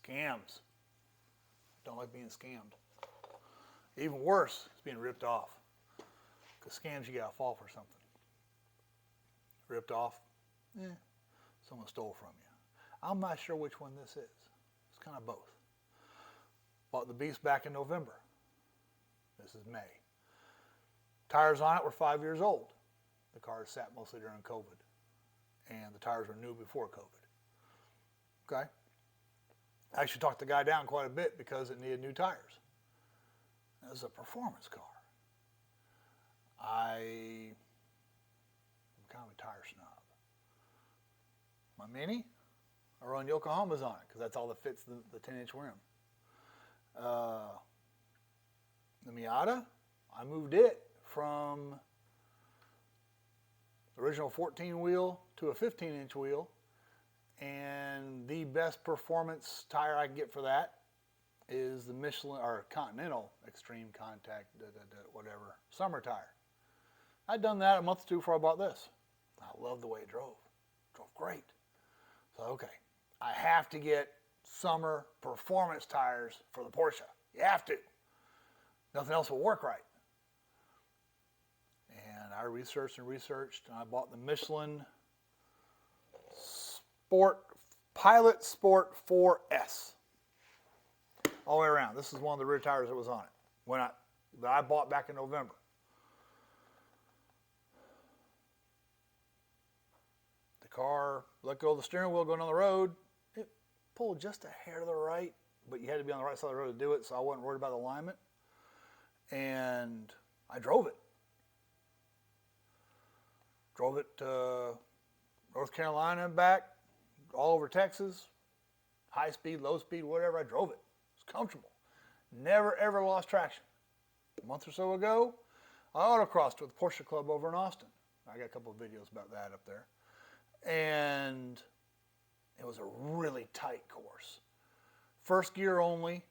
Scams. Don't like being scammed. Even worse is being ripped off. Because scams, you got to fall for something. Ripped off, someone stole from you. I'm not sure which one this is. It's kind of both. Bought the Beast back in November. This is May. Tires on it were 5 years old. The car sat mostly during COVID. And the tires were new before COVID. Okay? I actually talked the guy down quite a bit because it needed new tires. This is a performance car. I'm kind of a tire snob. My Mini, I run Yokohamas on it because that's all that fits the 10-inch rim. The Miata, I moved it from the original 14-wheel to a 15-inch wheel, and the best performance tire I can get for that is the Michelin or Continental Extreme Contact, whatever, summer tire. I'd done that a month or two before I bought this. I love the way it drove. It drove great. So, okay, I have to get summer performance tires for the Porsche. You have to. Nothing else will work right. And I researched, and I bought the Michelin Pilot Sport 4S. All the way around. This is one of the rear tires that was on it that I bought back in November. The car let go of the steering wheel going on the road. It pulled just a hair to the right, but you had to be on the right side of the road to do it, so I wasn't worried about the alignment. And I drove it. Drove it to North Carolina and back, all over Texas, high speed, low speed, whatever. I drove it. It's comfortable. Never, ever lost traction. A month or so ago, I autocrossed with the Porsche Club over in Austin. I got a couple of videos about that up there. And it was a really tight course. First gear only.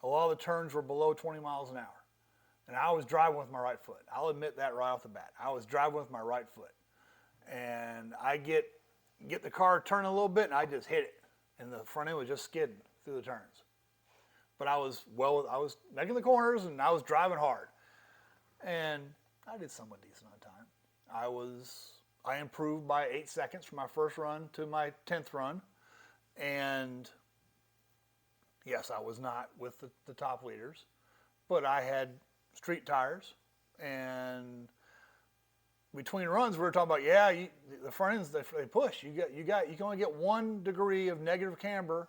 A lot of the turns were below 20 miles an hour. And I was driving with my right foot. I'll admit that right off the bat. I was driving with my right foot. And I get the car turning a little bit, and I just hit it. And the front end was just skidding through the turns. But I was making the corners, and I was driving hard. And I did somewhat decent on time. I improved by 8 seconds from my first run to my 10th run. And yes, I was not with the top leaders, but I had street tires, and between runs we were talking about, the front ends, they push. You can only get 1 degree of negative camber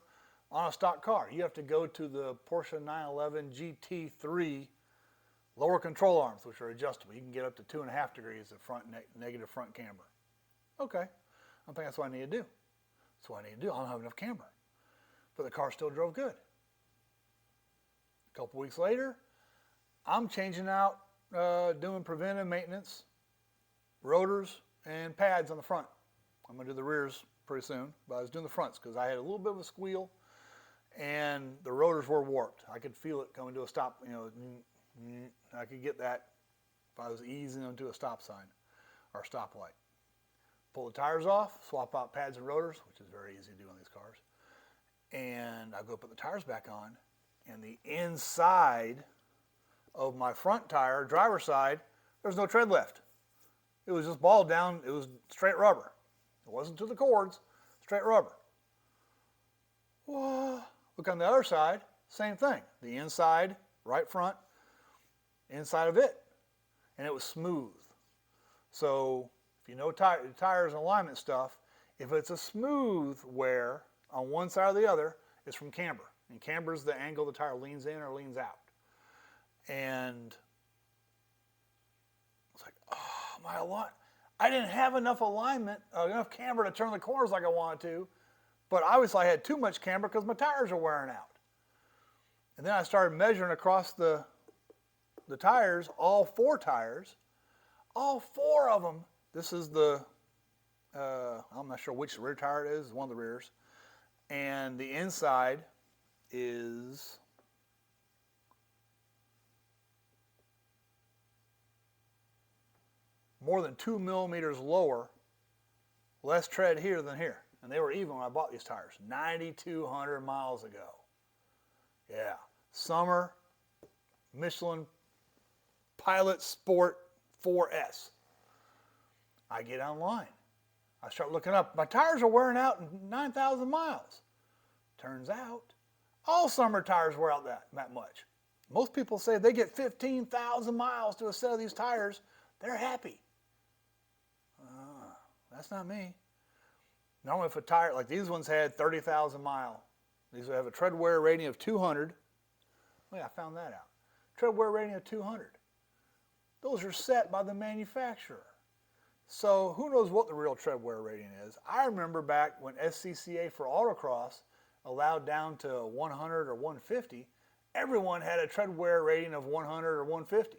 on a stock car. You have to go to the Porsche 911 GT3 lower control arms, which are adjustable. You can get up to 2.5 degrees of negative front camber. Okay, I think that's what I need to do. That's what I need to do. I don't have enough camber, but the car still drove good. A couple weeks later, I'm changing out, doing preventive maintenance, rotors and pads on the front. I'm going to do the rears pretty soon, but I was doing the fronts because I had a little bit of a squeal and the rotors were warped. I could feel it coming to a stop, I could get that if I was easing into a stop sign or a stoplight. Pull the tires off, swap out pads and rotors, which is very easy to do on these cars. And I go put the tires back on, and the inside of my front tire, driver's side, there's no tread left. It was just balled down. It was straight rubber. It wasn't to the cords, straight rubber. Whoa. Look on the other side, same thing. The inside, right front, inside of it. And it was smooth. So if you know tires and alignment stuff, if it's a smooth wear on one side or the other, it's from camber. And camber is the angle the tire leans in or leans out. And it's like, I didn't have enough alignment, enough camber to turn the corners like I wanted to, but obviously I had too much camber because my tires are wearing out. And then I started measuring across the tires, all 4 tires, all 4 of them. This is I'm not sure which rear tire it is, one of the rears. And the inside is more than 2 millimeters lower, less tread here than here. And they were even when I bought these tires, 9,200 miles ago. Yeah. Summer Michelin Pilot Sport 4S. I get online. I start looking up. My tires are wearing out in 9,000 miles. Turns out, all summer tires wear out that much. Most people say they get 15,000 miles to a set of these tires. They're happy. That's not me. Normally if a tire, like these ones had 30,000 mile. These have a tread wear rating of 200. Oh yeah, I found that out. Tread wear rating of 200. Those are set by the manufacturer. So who knows what the real tread wear rating is. I remember back when SCCA for autocross allowed down to 100 or 150, everyone had a tread wear rating of 100 or 150.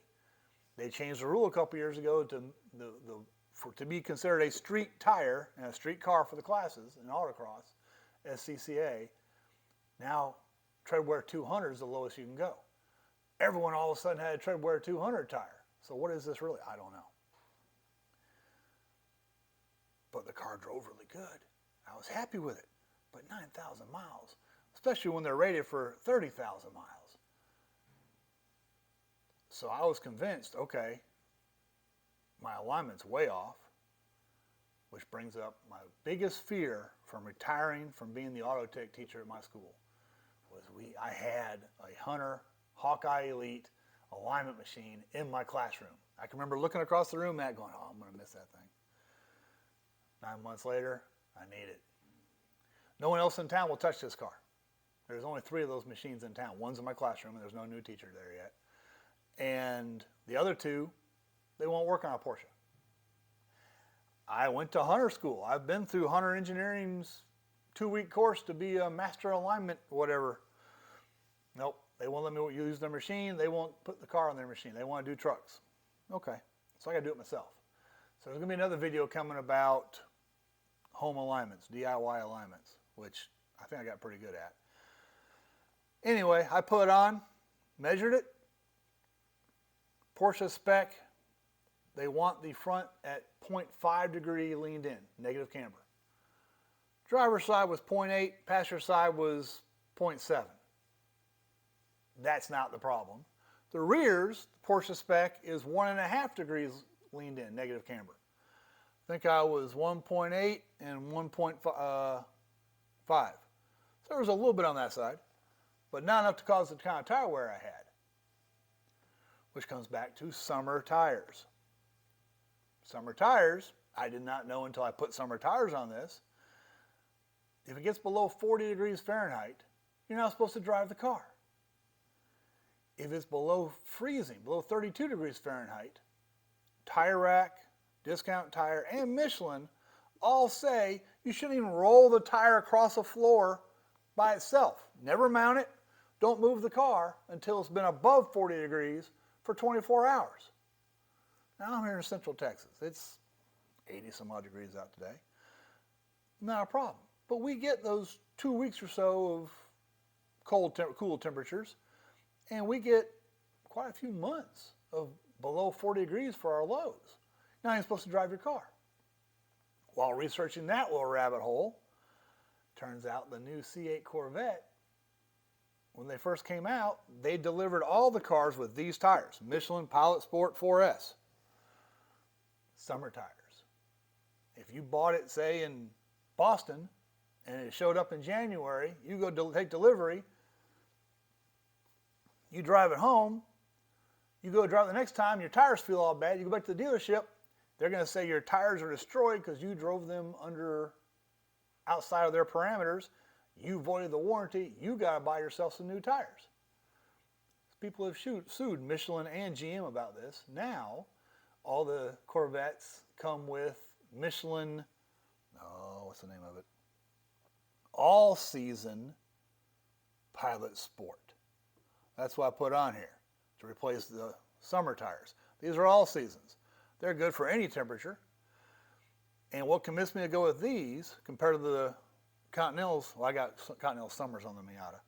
They changed the rule a couple years ago to be considered a street tire and a street car for the classes in autocross, SCCA. Now tread wear 200 is the lowest you can go. Everyone all of a sudden had a tread wear 200 tire. So what is this really? I don't know. But the car drove really good. I was happy with it. But 9,000 miles, especially when they're rated for 30,000 miles. So I was convinced, okay, my alignment's way off, which brings up my biggest fear from retiring from being the auto tech teacher at my school. I had a Hunter Hawkeye Elite alignment machine in my classroom. I can remember looking across the room at going, oh, I'm going to miss that thing. 9 months later, I need it. No one else in town will touch this car. There's only 3 of those machines in town. One's in my classroom, and there's no new teacher there yet. And the other 2, they won't work on a Porsche. I went to Hunter school. I've been through Hunter Engineering's 2-week course to be a master alignment, whatever. Nope, they won't let me use their machine. They won't put the car on their machine. They want to do trucks. Okay, so I got to do it myself. So there's going to be another video coming about home alignments, DIY alignments, which I think I got pretty good at. Anyway, I put it on, measured it. Porsche spec, they want the front at 0.5 degree leaned in, negative camber. Driver's side was 0.8, passenger side was 0.7. That's not the problem. The rears, Porsche spec, is 1.5 degrees leaned in, negative camber. I think I was 1.8 and 1.5. So there was a little bit on that side, but not enough to cause the kind of tire wear I had. Which comes back to summer tires. Summer tires, I did not know until I put summer tires on this. If it gets below 40 degrees Fahrenheit, you're not supposed to drive the car. If it's below freezing, below 32 degrees Fahrenheit, Tire Rack, Discount Tire, and Michelin all say you shouldn't even roll the tire across the floor by itself. Never mount it. Don't move the car until it's been above 40 degrees for 24 hours. Now I'm here in Central Texas. It's 80 some odd degrees out today. Not a problem. But we get those 2 weeks or so of cool temperatures, and we get quite a few months of below 40 degrees for our lows. Now you're supposed to drive your car. While researching that little rabbit hole, turns out the new C8 Corvette, when they first came out, they delivered all the cars with these tires, Michelin Pilot Sport 4S. Summer tires. If you bought it, say, in Boston, and it showed up in January, you go take delivery, you drive it home, you go drive it the next time, your tires feel all bad, you go back to the dealership, they're going to say your tires are destroyed because you drove them outside of their parameters. You voided the warranty. You got to buy yourself some new tires. People have sued Michelin and GM about this. Now, all the Corvettes come with Michelin, what's the name of it? All-season Pilot Sport. That's what I put on here to replace the summer tires. These are all seasons. They're good for any temperature. And what convinced me to go with these compared to the Continentals, well, I got Continental Summers on the Miata,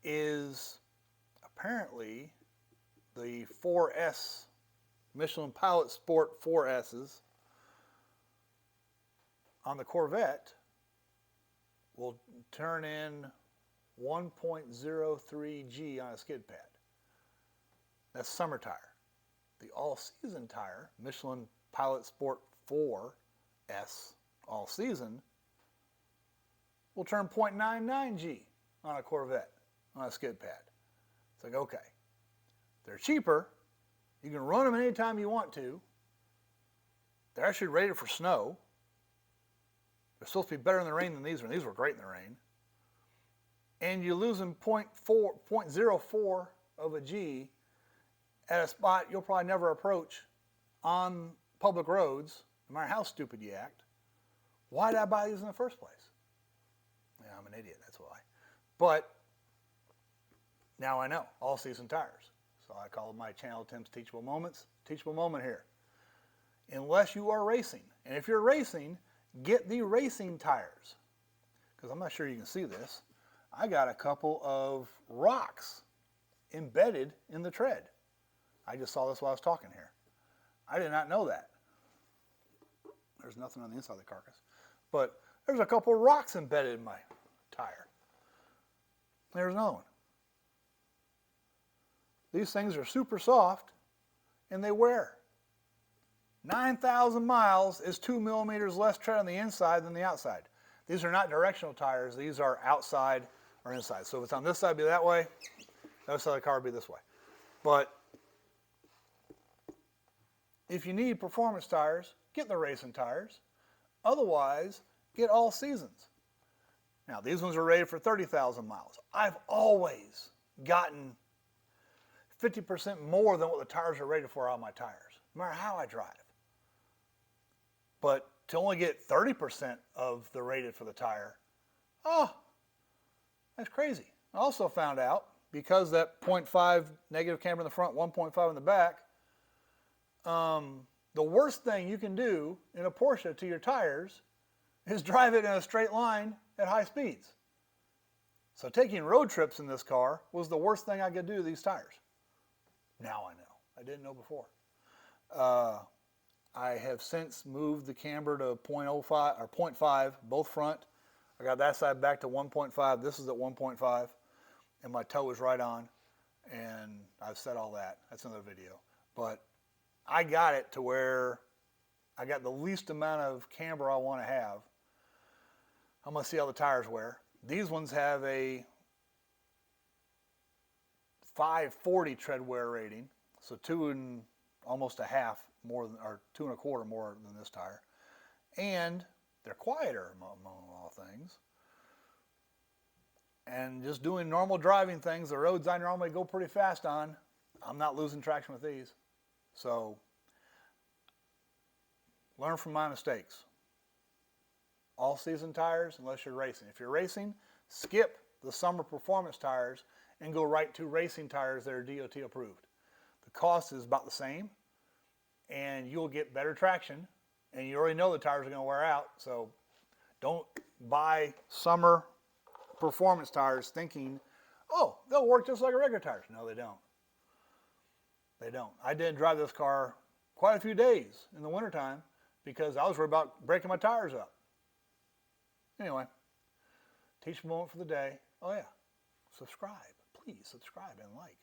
is apparently the 4S, Michelin Pilot Sport 4S's on the Corvette will turn in 1.03 G on a skid pad. That's summer tire. The all-season tire, Michelin Pilot Sport 4S all-season, will turn 0.99 G on a Corvette on a skid pad. It's like, okay, they're cheaper. You can run them anytime you want to. They're actually rated for snow. They're supposed to be better in the rain than these were. These were great in the rain. And you're losing 0.04 of a G at a spot you'll probably never approach on public roads, no matter how stupid you act. Why did I buy these in the first place? Yeah, I'm an idiot, that's why. But now I know, all-season tires. So I call my channel Tim's Teachable Moments. Teachable moment here. Unless you are racing. And if you're racing, get the racing tires. Because I'm not sure you can see this. I got a couple of rocks embedded in the tread. I just saw this while I was talking here. I did not know that. There's nothing on the inside of the carcass. But there's a couple of rocks embedded in my tire. There's another one. These things are super soft and they wear. 9,000 miles is 2 millimeters less tread on the inside than the outside. These are not directional tires. These are outside or inside. So if it's on this side, it'd be that way. The other side of the car would be this way. But if you need performance tires, get the racing tires. Otherwise, get all seasons. Now, these ones are rated for 30,000 miles. I've always gotten 50% more than what the tires are rated for on my tires, no matter how I drive. But to only get 30% of the rated for the tire, oh, that's crazy. I also found out, because that 0.5 negative camber in the front, 1.5 in the back, the worst thing you can do in a Porsche to your tires is drive it in a straight line at high speeds. So taking road trips in this car was the worst thing I could do to these tires. Now I know. I didn't know before. I have since moved the camber to 0.05 or 0.5, both front. I got that side back to 1.5. This is at 1.5, and my toe is right on. And I've said all that. That's another video. But I got it to where I got the least amount of camber I want to have. I'm going to see how the tires wear. These ones have a 540 tread wear rating, so 2 and almost a half more than, or 2 1/4 more than this tire. And they're quieter among all things. And just doing normal driving things, the roads I normally go pretty fast on, I'm not losing traction with these. So learn from my mistakes. All season tires unless you're racing. If you're racing, skip the summer performance tires and go right to racing tires that are DOT approved. The cost is about the same, and you'll get better traction, and you already know the tires are going to wear out, so don't buy summer performance tires thinking, oh, they'll work just like regular tires. No, they don't. They don't. I did drive this car quite a few days in the wintertime because I was worried about breaking my tires up. Anyway, teachable moment for the day. Oh yeah, subscribe. Please subscribe and like.